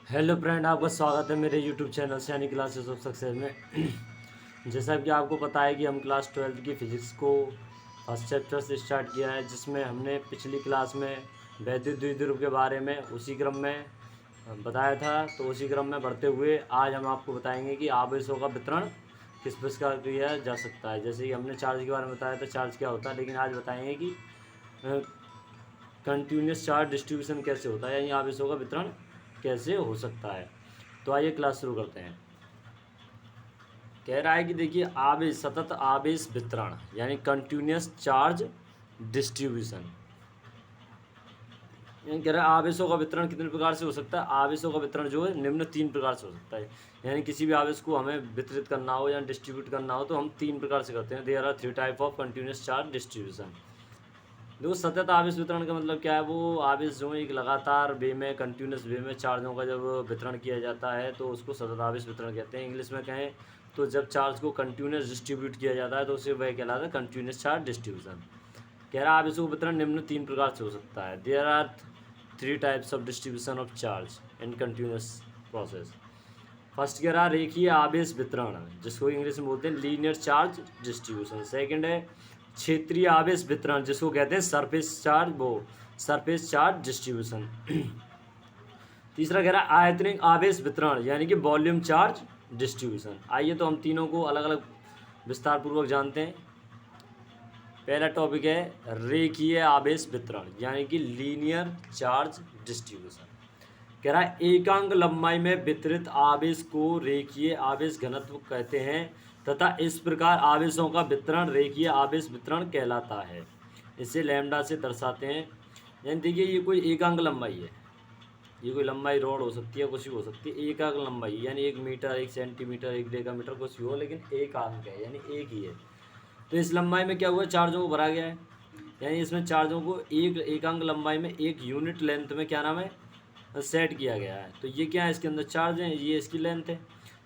Hello friend, आपका स्वागत है मेरे यूट्यूब चैनल से यानी क्लासेस ऑफ सक्सेस में। जैसा कि आपको पता है कि हम क्लास 12 की फ़िज़िक्स को फर्स्ट चैप्टर से स्टार्ट किया है, जिसमें हमने पिछली क्लास में वैद्युत द्विध्रुव के बारे में उसी क्रम में बताया था। तो उसी क्रम में बढ़ते हुए आज हम आपको बताएंगे कि आवेशों का वितरण किस प्रकार किया जा सकता है। जैसे कि हमने चार्ज के बारे में बताया था, चार्ज क्या होता है, लेकिन आज बताएंगे कि कंटिन्यूस चार्ज डिस्ट्रीब्यूशन कैसे होता है, यानी आवेशों का वितरण कैसे हो सकता है। तो आइए क्लास शुरू करते हैं। कह रहा है कि देखिए आवेश, सतत आवेश वितरण यानी कंटिन्यूस चार्ज डिस्ट्रीब्यूशन। यानी कह रहा है आवेशों का वितरण कितने प्रकार से हो सकता है। आवेशों का वितरण जो है निम्न 3 प्रकार से हो सकता है। यानी किसी भी आवेश को हमें वितरित करना हो या डिस्ट्रीब्यूट करना हो तो हम 3 प्रकार से करते हैं। There are 3 type of continuous charge distribution. देखो सतत आवेश वितरण का मतलब क्या है, वो आवेश जो है एक लगातार वे में, कंटिन्यूस वे में चार्जों का जब वितरण किया जाता है तो उसको सतत आवेश वितरण कहते हैं। इंग्लिश में कहें तो जब चार्ज को कंटिन्यूस डिस्ट्रीब्यूट किया जाता है तो उसे वह कहलाता है कंटिन्यूस चार्ज डिस्ट्रीब्यूशन। कह रहा है आवेशों का वितरण निम्न 3 प्रकार से हो सकता है। There are 3 types of distribution of charge in continuous process. First कह रहा है रेखीय आवेश वितरण, जिसको इंग्लिश में बोलते हैं लीनियर चार्ज डिस्ट्रीब्यूशन। सेकंड है क्षेत्रीय आवेश वितरण, जिसको कहते हैं सरफेस चार्ज डिस्ट्रीब्यूशन। तीसरा कह रहा है आयतनिक आवेश वितरण यानी कि वॉल्यूम चार्ज डिस्ट्रीब्यूशन। आइए तो हम तीनों को अलग अलग विस्तार पूर्वक जानते हैं। पहला टॉपिक है रेखीय आवेश वितरण यानी कि लीनियर चार्ज डिस्ट्रीब्यूशन। कह रहा है एकांक लंबाई में वितरित आवेश को रेखीय आवेश घनत्व कहते हैं तथा इस प्रकार आवेशों का वितरण रेखीय आवेश वितरण कहलाता है। इसे लैम्डा से दर्शाते हैं। यानी देखिए ये कोई एकांक लंबाई है, ये कोई लंबाई रॉड हो सकती है, कुछ भी हो सकती है। एकांक लंबाई यानी 1 मीटर, 1 सेंटीमीटर, 1 डेकामीटर, कुछ भी हो, लेकिन एकांक है यानी एक ही है। तो इस लंबाई में क्या हुआ, चार्जों को भरा गया है। यानी इसमें चार्जों को एक एकांक लंबाई में एक यूनिट लेंथ में क्या नाम है सेट किया गया है। तो ये क्या है, इसके अंदर चार्ज है, ये इसकी लेंथ है।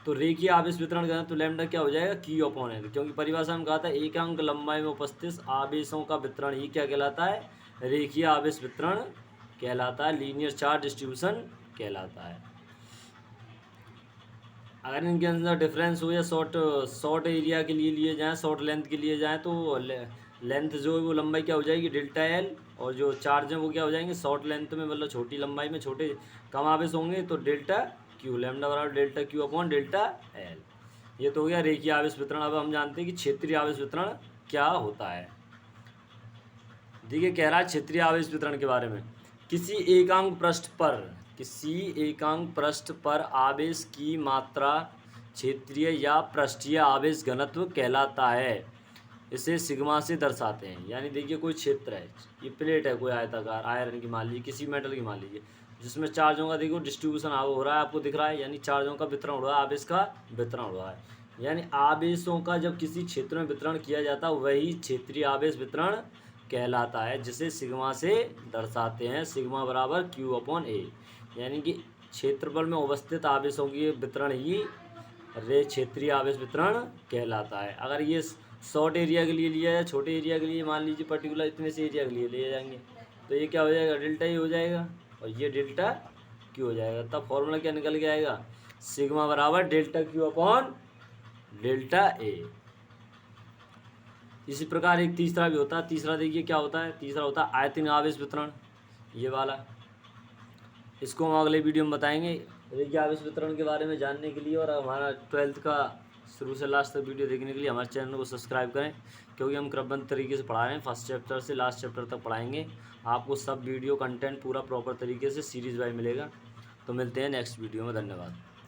तो रेखीय आवेश वितरण करना तो लैम्डा क्या हो जाएगा, Q अपॉन L, क्योंकि परिभाषा में कहा था एकांक लंबाई में उपस्थित आवेशों का वितरण ही क्या कहलाता है, रेखीय आवेश वितरण कहलाता है, लीनियर चार्ज डिस्ट्रीब्यूशन कहलाता है। अगर इनके अंदर डिफरेंस हो या शॉर्ट एरिया के लिए जाएँ, शॉर्ट लेंथ के लिए जाएँ, तो लेंथ जो है वो लंबाई क्या हो जाएगी डेल्टा एल, और जो चार्ज है वो क्या हो जाएंगे शॉर्ट लेंथ में, मतलब छोटी लंबाई में छोटे कम आवेश होंगे तो डेल्टा क्यू, लैम्डा बराबर delta Q upon delta L. ये तो हो गया रेखीय आवेश वितरण। अब हम जानते हैं कि क्षेत्रीय आवेश वितरण क्या होता है। देखिए कह रहा है क्षेत्रीय आवेश वितरण के बारे में, किसी एकांक पृष्ठ पर आवेश की मात्रा क्षेत्रीय या पृष्ठीय आवेश घनत्व कहलाता है। इसे सिग्मा से दर्शाते हैं। यानी देखिए कोई क्षेत्र है, ये प्लेट है कोई आयताकार आयरन की मान लीजिए, किसी मेटल की मान लीजिए, जिसमें चार्जों का देखो डिस्ट्रीब्यूशन हो रहा है, आपको दिख रहा है, यानी चार्जों का वितरण हो रहा है, आवेश का वितरण हो रहा है। यानी आवेशों का जब किसी क्षेत्र में वितरण किया जाता है वही क्षेत्रीय आवेश वितरण कहलाता है, जिसे सिग्मा से दर्शाते हैं। सिग्मा बराबर Q अपॉन A, यानी कि क्षेत्रफल में अवस्थित आवेशों की वितरण ही क्षेत्रीय आवेश वितरण कहलाता है। अगर ये शॉर्ट एरिया के लिए लिया जाए, छोटे एरिया के लिए मान लीजिए पर्टिकुलर इतने से एरिया के लिए ले जाएंगे तो ये क्या हो जाएगा, डेल्टा ही हो जाएगा, और ये डेल्टा क्यू हो जाएगा। तब फॉर्मूला क्या निकल के आएगा, सिग्मा बराबर delta Q upon delta A. इसी प्रकार एक तीसरा भी होता है। तीसरा देखिए क्या होता है, तीसरा होता है आयतन आवेश वितरण, ये वाला। इसको हम अगले वीडियो में बताएंगे। रेखीय आवेश वितरण के बारे में जानने के लिए और हमारा 12th का शुरू से लास्ट तक वीडियो देखने के लिए हमारे चैनल को सब्सक्राइब करें, क्योंकि हम क्रमबद्ध तरीके से पढ़ा रहे हैं। फर्स्ट चैप्टर से लास्ट चैप्टर तक पढ़ाएंगे। आपको सब वीडियो कंटेंट पूरा प्रॉपर तरीके से सीरीज वाइज मिलेगा। तो मिलते हैं नेक्स्ट वीडियो में। धन्यवाद।